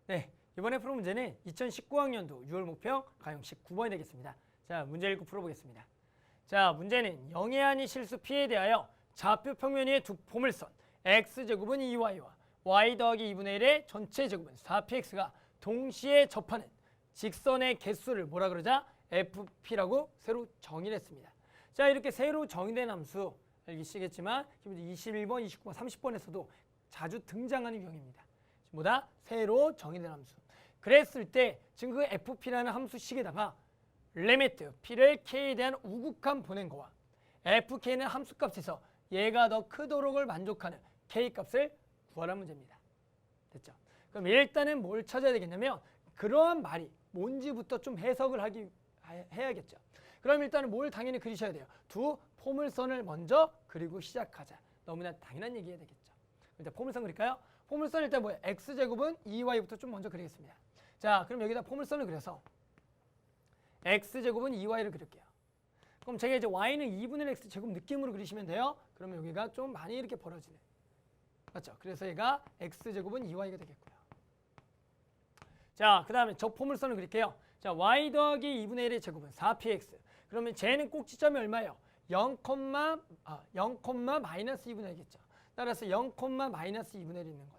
네, 이번에 풀 문제는 2019학년도 6월 목표 가용 19번이 되겠습니다. 자, 문제 읽고 풀어보겠습니다. 자, 문제는 영해안이 실수 P에 대하여 좌표 평면 위의 두 포물선 x제곱은 2y와 y 더하기 2분의 1의 전체 제곱은 4px가 동시에 접하는 직선의 개수를 뭐라 그러자? fp라고 새로 정의를 했습니다. 자, 이렇게 새로 정의된 함수 알기시겠지만 21번, 29번, 30번에서도 자주 등장하는 유형입니다. 뭐다? 새로 정의된 함수. 그랬을 때 지금 그 fp라는 함수식에다가 리미트 p를 k에 대한 우극한 보낸 거와 fk는 함수값에서 얘가 더 크도록을 만족하는 k값을 구하라는 문제입니다. 됐죠? 그럼 일단은 뭘 찾아야 되겠냐면 그러한 말이 뭔지부터 좀 해석을 해야겠죠. 그럼 일단은 뭘 당연히 그리셔야 돼요. 두 포물선을 먼저 그리고 시작하자. 너무나 당연한 얘기해야 되겠죠. 일단 포물선 그릴까요? 포물선 일단 뭐예요? x제곱은 2y부터 좀 먼저 그리겠습니다. 자, 그럼 여기다 포물선을 그려서 x제곱은 2y를 그릴게요. 그럼 제가 이제 y는 2분의 x제곱 느낌으로 그리시면 돼요. 그러면 여기가 좀 많이 이렇게 벌어지네. 맞죠? 그래서 얘가 x제곱은 2y가 되겠고요. 자, 그 다음에 저 포물선을 그릴게요. 자, y 더하기 2분의 1의 제곱은 4px. 그러면 쟤는 꼭지점이 얼마예요? 0, 마이너스 2분의 1이겠죠. 따라서 0, 마이너스 2분의 1이 있는 거죠.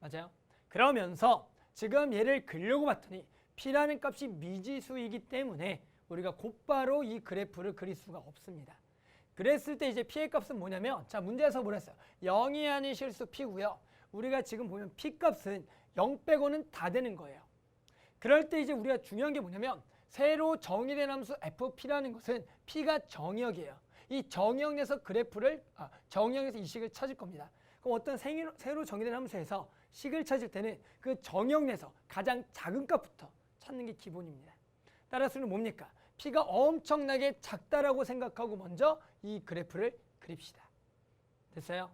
맞아요? 그러면서 지금 얘를 그리려고 봤더니 p라는 값이 미지수이기 때문에 우리가 곧바로 이 그래프를 그릴 수가 없습니다. 그랬을 때 이제 p의 값은 뭐냐면 자, 문제에서 뭐라 했어요? 0이 아닌 실수 p고요. 우리가 지금 보면 p 값은 0 빼고는 다 되는 거예요. 그럴 때 이제 우리가 중요한 게 뭐냐면 새로 정의된 함수 fp라는 것은 p가 정의역이에요. 이 정의역 내에서 정의역에서 이 식을 찾을 겁니다. 그럼 어떤 새로 정의된 함수에서 식을 찾을 때는 그 정의역 내에서 가장 작은 값부터 찾는 게 기본입니다. 따라서는 뭡니까? p가 엄청나게 작다라고 생각하고 먼저 이 그래프를 그립시다. 됐어요?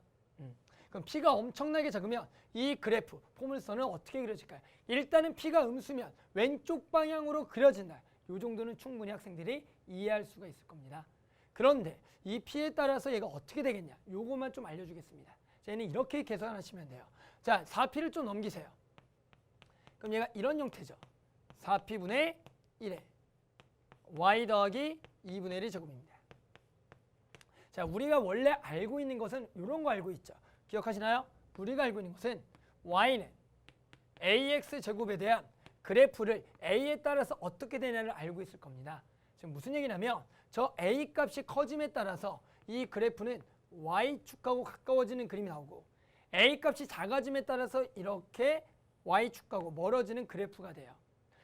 그럼 p가 엄청나게 작으면 이 그래프, 포물선은 어떻게 그려질까요? 일단은 p가 음수면 왼쪽 방향으로 그려진다. 이 정도는 충분히 학생들이 이해할 수가 있을 겁니다. 그런데 이 p에 따라서 얘가 어떻게 되겠냐? 요것만 좀 알려주겠습니다. 자, 얘는 이렇게 계산하시면 돼요. 자, 4p를 좀 넘기세요. 그럼 얘가 이런 형태죠. 4p분의 1에 y 더하기 2분의 1의 제곱입니다. 자, 우리가 원래 알고 있는 것은 이런 거 알고 있죠. 기억하시나요? 우리가 알고 있는 것은 y는 ax 제곱에 대한 그래프를 a에 따라서 어떻게 되냐를 알고 있을 겁니다. 지금 무슨 얘기냐면 저 a 값이 커짐에 따라서 이 그래프는 y축하고 가까워지는 그림이 나오고 a 값이 작아짐에 따라서 이렇게 y축하고 멀어지는 그래프가 돼요.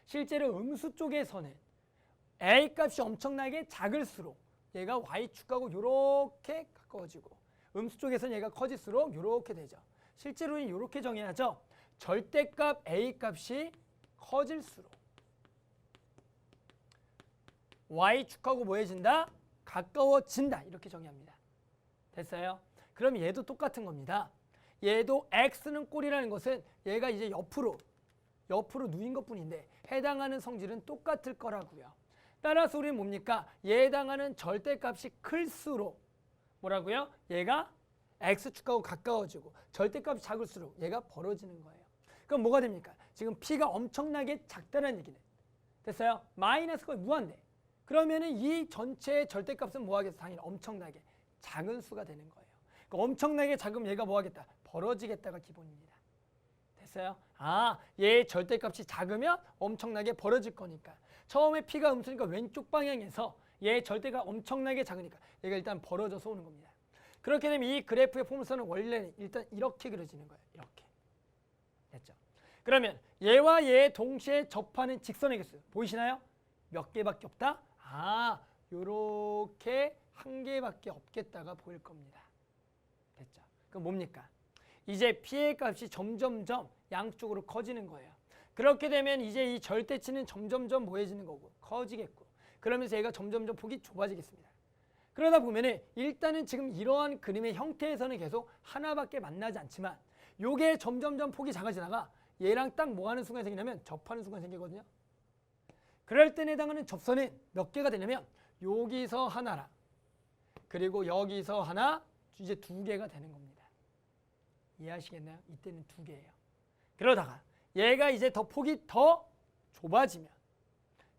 실제로 음수 쪽에서는 a 값이 엄청나게 작을수록 얘가 y축하고 이렇게 가까워지고 음수 쪽에서는 얘가 커질수록 이렇게 되죠. 실제로는 이렇게 정해야죠. 절대값 a 값이 커질수록 y축하고 뭐해진다? 가까워진다. 이렇게 정의합니다. 됐어요? 그럼 얘도 똑같은 겁니다. 얘도 x는 꼴이라는 것은 얘가 이제 옆으로 누인 것뿐인데 해당하는 성질은 똑같을 거라고요. 따라서 우리는 뭡니까? 얘에 해당하는 절대값이 클수록 뭐라고요? 얘가 x축하고 가까워지고 절대값이 작을수록 얘가 벌어지는 거예요. 그럼 뭐가 됩니까? 지금 p가 엄청나게 작다는 얘기는 됐어요? 마이너스 거의 무한대. 그러면은 이 전체의 절대값은 뭐 하겠어? 당연히 엄청나게 작은 수가 되는 거예요. 그러니까 엄청나게 작으면 얘가 뭐 하겠다? 벌어지겠다가 기본입니다. 됐어요? 얘의 절대값이 작으면 엄청나게 벌어질 거니까. 처음에 p가 음수니까 왼쪽 방향에서 얘의 절대가 엄청나게 작으니까 얘가 일단 벌어져서 오는 겁니다. 그렇게 되면 이 그래프의 포물선은 원래는 일단 이렇게 그려지는 거예요. 이렇게. 됐죠? 그러면 얘와 얘 동시에 접하는 직선의 개수 보이시나요? 몇 개밖에 없다? 요렇게 한 개밖에 없겠다가 보일 겁니다. 됐죠? 그럼 뭡니까? 이제 p의 값이 점점점 양쪽으로 커지는 거예요. 그렇게 되면 이제 이 절대치는 점점점 뭐해지는 거고 커지겠고 그러면서 얘가 점점점 폭이 좁아지겠습니다. 그러다 보면은 일단은 지금 이러한 그림의 형태에서는 계속 하나밖에 만나지 않지만 요게 점점점 폭이 작아지다가 얘랑 딱 뭐 하는 순간이 생기냐면 접하는 순간이 생기거든요. 그럴 때 해당하는 접선은 몇 개가 되냐면 여기서 하나랑 그리고 여기서 하나 이제 두 개가 되는 겁니다. 이해하시겠나요? 이때는 두 개예요. 그러다가 얘가 이제 더 폭이 더 좁아지면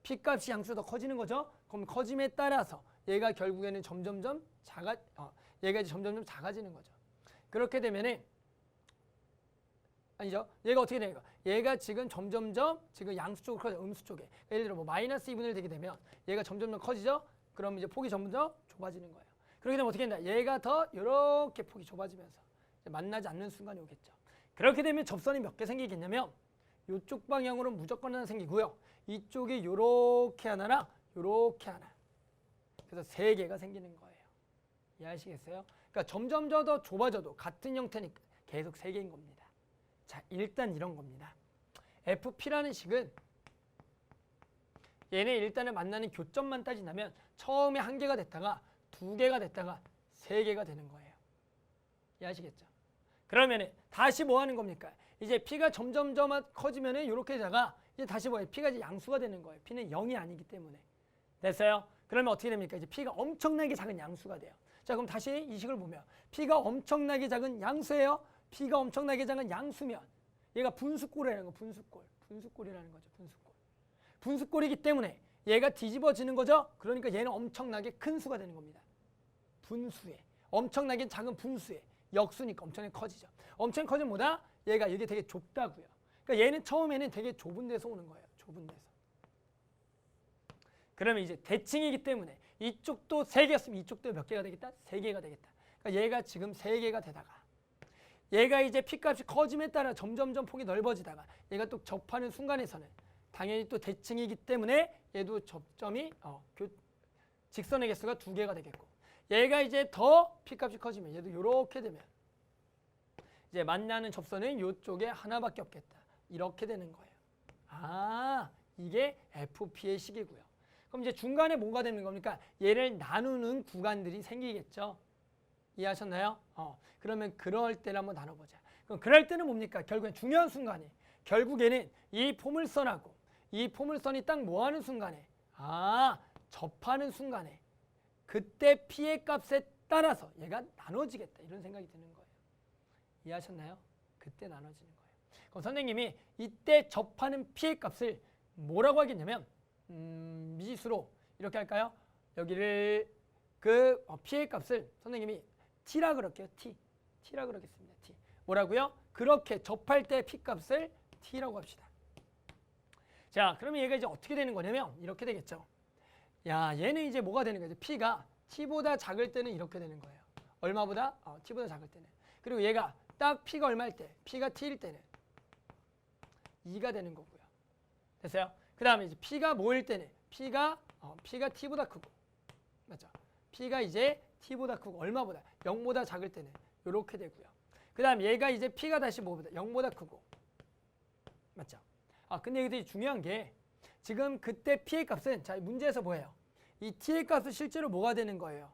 P값이 양수 더 커지는 거죠. 그럼 커짐에 따라서 얘가 결국에는 얘가 이제 점점점 작아지는 거죠. 그렇게 되면은 아니죠. 얘가 어떻게 되는 거야? 얘가 지금 점점점 지금 양수 쪽으로 커져. 음수 쪽에. 예를 들어 뭐 마이너스 2분의 1 되게 되면 얘가 점점점 커지죠. 그럼 이제 폭이 점점 좁아지는 거예요. 그렇게 되면 어떻게 된다? 얘가 더 이렇게 폭이 좁아지면서 만나지 않는 순간이 오겠죠. 그렇게 되면 접선이 몇 개 생기겠냐면 이쪽 방향으로 무조건 하나 생기고요. 이쪽에 이렇게 하나랑 이렇게 하나. 그래서 3개가 생기는 거예요. 이해하시겠어요? 그러니까 점점 더 좁아져도 같은 형태니까 계속 3개인 겁니다. 자, 일단 이런 겁니다. FP라는 식은 얘네 일단은 만나는 교점만 따진다면 처음에 1개가 됐다가 2개가 됐다가 3개가 되는 거예요. 이해하시겠죠? 그러면 다시 뭐 하는 겁니까? 이제 P가 점점 커지면 이렇게 되다가 이제 다시 뭐예요? P가 이제 양수가 되는 거예요. P는 0이 아니기 때문에. 됐어요? 그러면 어떻게 됩니까? 이제 P가 엄청나게 작은 양수가 돼요. 자, 그럼 다시 이 식을 보면 P가 엄청나게 작은 양수예요. P가 엄청나게 작은 양수면 얘가 분수꼴이라는 거, 분수꼴이라는 거죠. 분수꼴이기 때문에 얘가 뒤집어지는 거죠. 그러니까 얘는 엄청나게 큰 수가 되는 겁니다. 분수에 엄청나게 작은 분수에 역수니까 엄청나게 커지죠. 엄청 커지면 뭐다? 얘가 이게 되게 좁다고요. 그러니까 얘는 처음에는 되게 좁은 데서 오는 거예요. 좁은 데서. 그러면 이제 대칭이기 때문에 이쪽도 3개였으면 이쪽도 몇 개가 되겠다? 3개가 되겠다. 그러니까 얘가 지금 3개가 되다가 얘가 이제 P값이 커짐에 따라 점점점 폭이 넓어지다가 얘가 또 접하는 순간에서는 당연히 또 대칭이기 때문에 얘도 접점이 직선의 개수가 2개가 되겠고 얘가 이제 더 P값이 커지면 얘도 이렇게 되면 이제 만나는 접선은 이쪽에 하나밖에 없겠다. 이렇게 되는 거예요. 아, 이게 FP의 식이고요. 그럼 이제 중간에 뭐가 되는 겁니까? 얘를 나누는 구간들이 생기겠죠. 이해하셨나요? 그러면 그럴 때를 한번 나눠보자. 그럼 그럴 때는 뭡니까? 결국엔 중요한 순간이 결국에는 이 포물선하고 이 포물선이 딱 뭐하는 순간에 접하는 순간에 그때 P의 값에 따라서 얘가 나눠지겠다. 이런 생각이 드는 거예요. 이해하셨나요? 그때 나눠지는 거예요. 그럼 선생님이 이때 접하는 P의 값을 뭐라고 하겠냐면 미지수로 이렇게 할까요? 여기를 P의 값을 선생님이 T라 그럴게요. T라 그러겠습니다. T. 뭐라고요? 그렇게 접할 때 P값을 T라고 합시다. 자, 그러면 얘가 이제 어떻게 되는 거냐면 이렇게 되겠죠. 야, 얘는 이제 뭐가 되는 거죠? P가 T보다 작을 때는 이렇게 되는 거예요. 얼마보다? T보다 작을 때는. 그리고 얘가 딱 P가 얼마일 때? P가 T일 때는 2가 되는 거고요. 됐어요? 그 다음에 이제 P가 뭐일 때는? P가 T보다 크고. 맞죠? P가 이제 T보다 크고 얼마보다? 0보다 작을 때는 이렇게 되고요. 그 다음 얘가 이제 P가 다시 뭐보다? 0보다 크고. 맞죠? 근데 여기 중요한 게 지금 그때 P의 값은 자 문제에서 뭐예요? 이 T의 값은 실제로 뭐가 되는 거예요?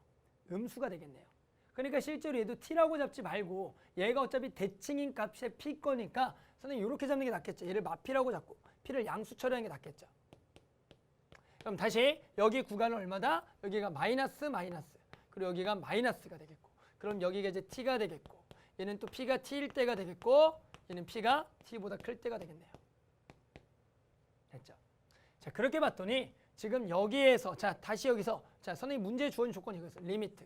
음수가 되겠네요. 그러니까 실제로 얘도 T라고 잡지 말고 얘가 어차피 대칭인 값의 P 거니까 선생님 이렇게 잡는 게 낫겠죠. 얘를 마피라고 잡고 P를 양수 처리하는 게 낫겠죠. 그럼 다시 여기 구간은 얼마다? 여기가 마이너스 그리고 여기가 마이너스가 되겠고 그럼 여기가 이제 T가 되겠고 얘는 또 P가 T일 때가 되겠고 얘는 P가 T보다 클 때가 되겠네요. 됐죠? 자, 그렇게 봤더니 지금 여기에서 자 다시 여기서 자 선생님 문제 주어진 조건이 이거였어요. 리미트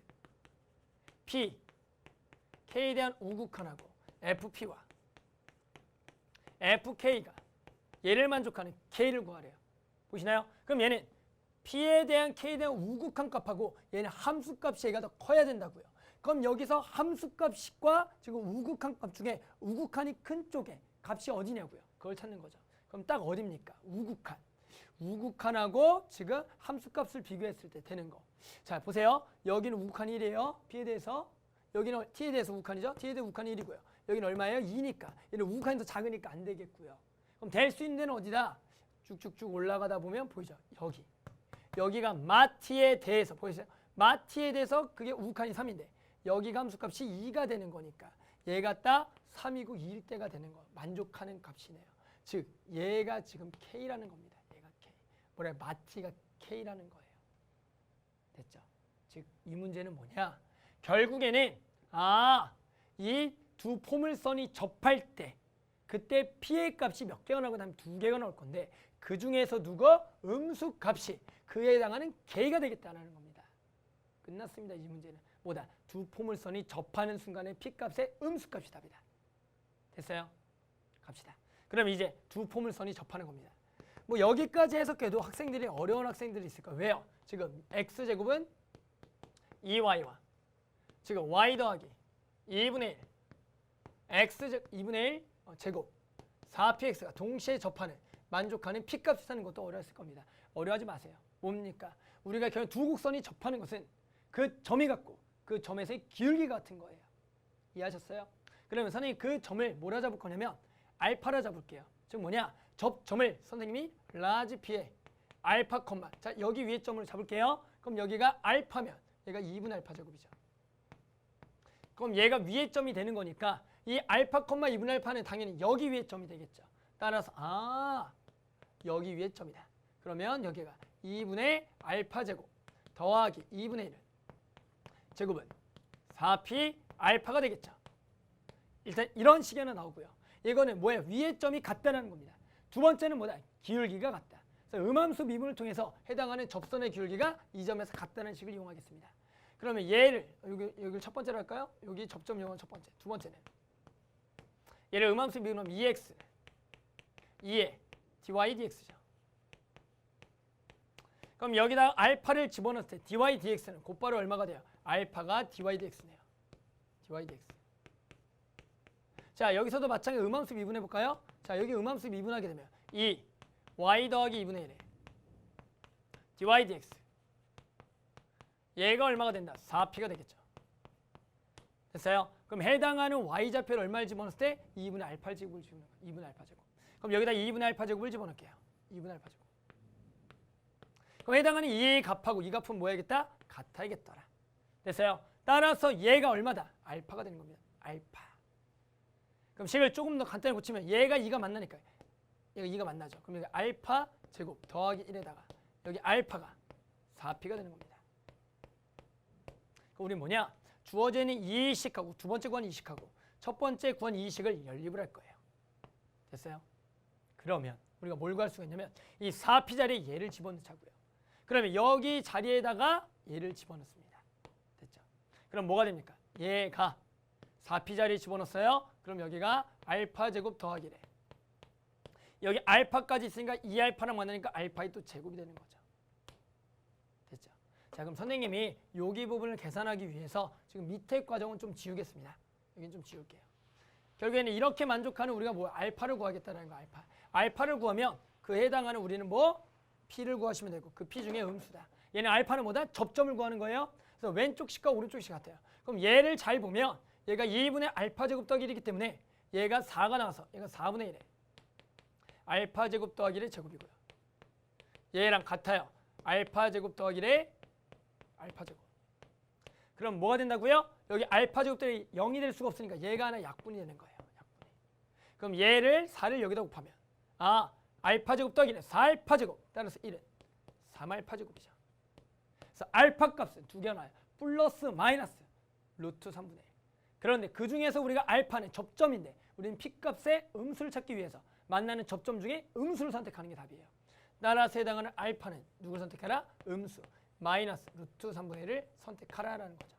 P K에 대한 우극한하고 FP와 FK가 얘를 만족하는 K를 구하래요. 보시나요? 그럼 얘는 P에 대한 K에 대한 우극한 값하고 얘는 함수값이 얘가 더 커야 된다고요. 그럼 여기서 함수값과 지금 우극한 값 중에 우극한이 큰 쪽에 값이 어디냐고요. 그걸 찾는 거죠. 그럼 딱 어디입니까? 우극한. 우극한하고 지금 함수값을 비교했을 때 되는 거. 자, 보세요. 여기는 우극한이 1이에요. B에 대해서. 여기는 T에 대해서 우극한이죠. T에 대해서 우극한이 1이고요. 여기는 얼마예요? 2니까. 얘는 우극한이 더 작으니까 안 되겠고요. 그럼 될 수 있는 데는 어디다? 쭉쭉쭉 올라가다 보면 보이죠? 여기. 여기가 마T에 대해서 보이세요? 마T에 대해서 그게 우극한이 3인데 여기가 함수값이 2가 되는 거니까 얘가 딱 3이고 2일 때가 되는 거. 만족하는 값이네요. 즉 얘가 지금 K라는 겁니다. 얘가 K. 뭐래? 마T가 K라는 거예요. 됐죠? 즉 이 문제는 뭐냐? 결국에는 이 두 포물선이 접할 때 그때 P의 값이 몇 개가 나오고 다음에 2개가 나올 건데 그 중에서 누가 음수 값이 그에 해당하는 K가 되겠다는 겁니다. 끝났습니다. 이 문제는. 뭐다? 두 포물선이 접하는 순간에 P 값의 음수 값이 답이다. 됐어요? 갑시다. 그럼 이제 두 포물선이 접하는 겁니다. 뭐 여기까지 해석해도 학생들이 어려운 학생들이 있을 거예요. 왜요? 지금 x제곱은 2y와 지금 y 더하기 2분의 1 x 2분의 1 제곱 4px가 동시에 접하는 만족하는 p값이 사는 것도 어려웠을 겁니다. 어려워하지 마세요. 뭡니까? 우리가 결국 두 곡선이 접하는 것은 그 점이 같고 그 점에서의 기울기 같은 거예요. 이해하셨어요? 그러면 선생님이 그 점을 뭐라 잡을 거냐면 알파라 잡을게요. 즉 뭐냐? 접점을 선생님이 라지 P에 알파 콤마 자 여기 위에 점을 잡을게요. 그럼 여기가 알파면 얘가 2분의 알파 제곱이죠. 그럼 얘가 위에 점이 되는 거니까 이 알파 콤마 2분의 알파는 당연히 여기 위에 점이 되겠죠. 따라서 여기 위에 점이다. 그러면 여기가 2분의 알파 제곱 더하기 2분의 1 제곱은 4p 알파가 되겠죠. 일단 이런 식이 하나 나오고요. 이거는 뭐예요? 위에 점이 같다는 겁니다. 두 번째는 뭐다? 기울기가 같다. 그래서 음함수 미분을 통해서 해당하는 접선의 기울기가 이 점에서 같다는 식을 이용하겠습니다. 그러면 얘를 여기 첫 번째로 할까요? 여기 접점 이용은 첫 번째. 두 번째는 얘를 음함수 미분하면 2x 2에 dy dx죠. 그럼 여기다 알파를 집어넣을 때 dy dx는 곧바로 얼마가 돼요? 알파가 dy dx네요. dy dx. 자 여기서도 마찬가지로 음함수 미분해 볼까요? 자 여기 음함수 미분하게 되면 2 y 더하기 2분의 1에 dy dx 얘가 얼마가 된다? 4p가 되겠죠. 됐어요? 그럼 해당하는 y좌표를 얼마를 집어넣을 때 2분의 알파 제곱을 집어넣는 거예요. 2분의 알파 제곱. 그럼 여기다 2분의 알파 제곱을 집어넣을게요. 2분의 알파 제곱. 그럼 해당하는 2의 값하고 이 값은 뭐 해야겠다? 같아야겠더라. 됐어요? 따라서 얘가 얼마다? 알파가 되는 겁니다. 알파. 그럼 식을 조금 더 간단히 고치면 얘가 2가 만나니까 얘가 2가 만나죠. 그럼 여기 알파 제곱 더하기 1에다가 여기 알파가 4p가 되는 겁니다. 그럼 우리 뭐냐? 주어지는 이식하고 두 번째 구한 이식하고 첫 번째 구한 이식을 연립을 할 거예요. 됐어요? 그러면 우리가 뭘 구할 수가 있냐면 이 4p 자리에 얘를 집어넣자고요. 그러면 여기 자리에다가 얘를 집어넣습니다. 됐죠? 그럼 뭐가 됩니까? 얘가 4p 자리에 집어넣었어요. 그럼 여기가 알파 제곱 더하기 1에 여기 알파까지 있으니까 2알파랑 만나니까 알파의 또 제곱이 되는 거죠. 됐죠? 자 그럼 선생님이 여기 부분을 계산하기 위해서 지금 밑에 과정은 좀 지우겠습니다. 여기는 좀 지울게요. 결국에는 이렇게 만족하는 우리가 뭐 알파를 구하겠다는 거 알파. 알파를 구하면 그 해당하는 우리는 뭐 P를 구하시면 되고 그 P 중에 음수다. 얘는 알파는 뭐다? 접점을 구하는 거예요. 그래서 왼쪽 식과 오른쪽 식 같아요. 그럼 얘를 잘 보면 얘가 2분의 알파 제곱 더하기 1이기 때문에 얘가 4가 나와서 얘가 4분의 1에 알파 제곱 더하기 1의 제곱이고요. 얘랑 같아요. 알파 제곱 더하기 1의 알파 제곱. 그럼 뭐가 된다고요? 여기 알파 제곱들이 0이 될 수가 없으니까 얘가 하나 약분이 되는 거예요. 약분이. 그럼 얘를 4를 여기다 곱하면 알파 제곱 더하기 1은 4알파 제곱 따라서 1은 3알파 제곱이죠. 그래서 알파 값은 두 개가 나와요. 플러스 마이너스 루트 3분의 1. 그런데 그 중에서 우리가 알파는 접점인데 우리는 P값의 음수를 찾기 위해서 만나는 접점 중에 음수를 선택하는 게 답이에요. 따라서 해당하는 알파는 누구를 선택하라? 음수 마이너스 루트 3분의 1을 선택하라라는 거죠.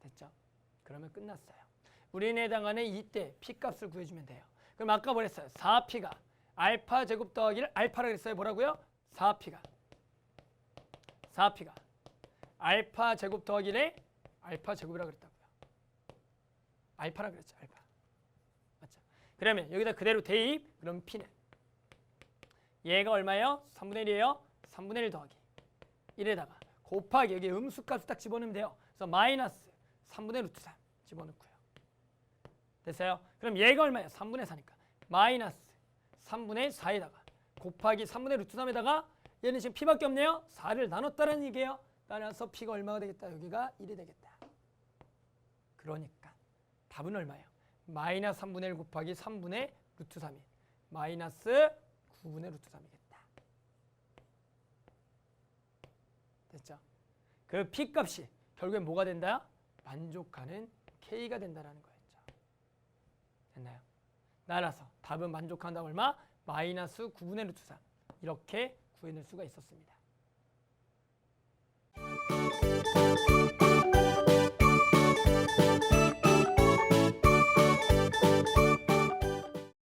됐죠? 그러면 끝났어요. 우리는 해당하는 이때 P값을 구해주면 돼요. 그럼 아까 뭐랬어요? 4P가 알파 제곱 더하기를 알파라 그랬어요. 뭐라고요? 4P가 알파 제곱 더하기를 알파 제곱이라고 그랬다고요. 알파라 그랬죠. 알파. 맞죠? 그러면 여기다 그대로 대입. 그럼 P는 얘가 얼마예요? 3분의 1이에요. 3분의 1 더하기 1에다가 곱하기 여기 음수값을 딱 집어넣으면 돼요. 그래서 마이너스 3분의 루트 3 집어넣고요. 됐어요? 그럼 얘가 얼마예요? 3분의 4니까 마이너스 3분의 4에다가 곱하기 3분의 루트 3에다가 얘는 지금 P밖에 없네요. 4를 나눴다는 얘기예요. 따라서 P가 얼마가 되겠다? 여기가 1이 되겠다. 그러니까 답은 얼마예요? 마이너스 3분의 1 곱하기 3분의 루트 3이 마이너스 9분의 루트 3이겠다. 됐죠? 그 P값이 결국엔 뭐가 된다? 만족하는 K가 된다는 거였죠. 됐나요? 따라서 답은 만족한다 얼마? 마이너스 9분의 루트 3 이렇게 구해낼 수가 있었습니다.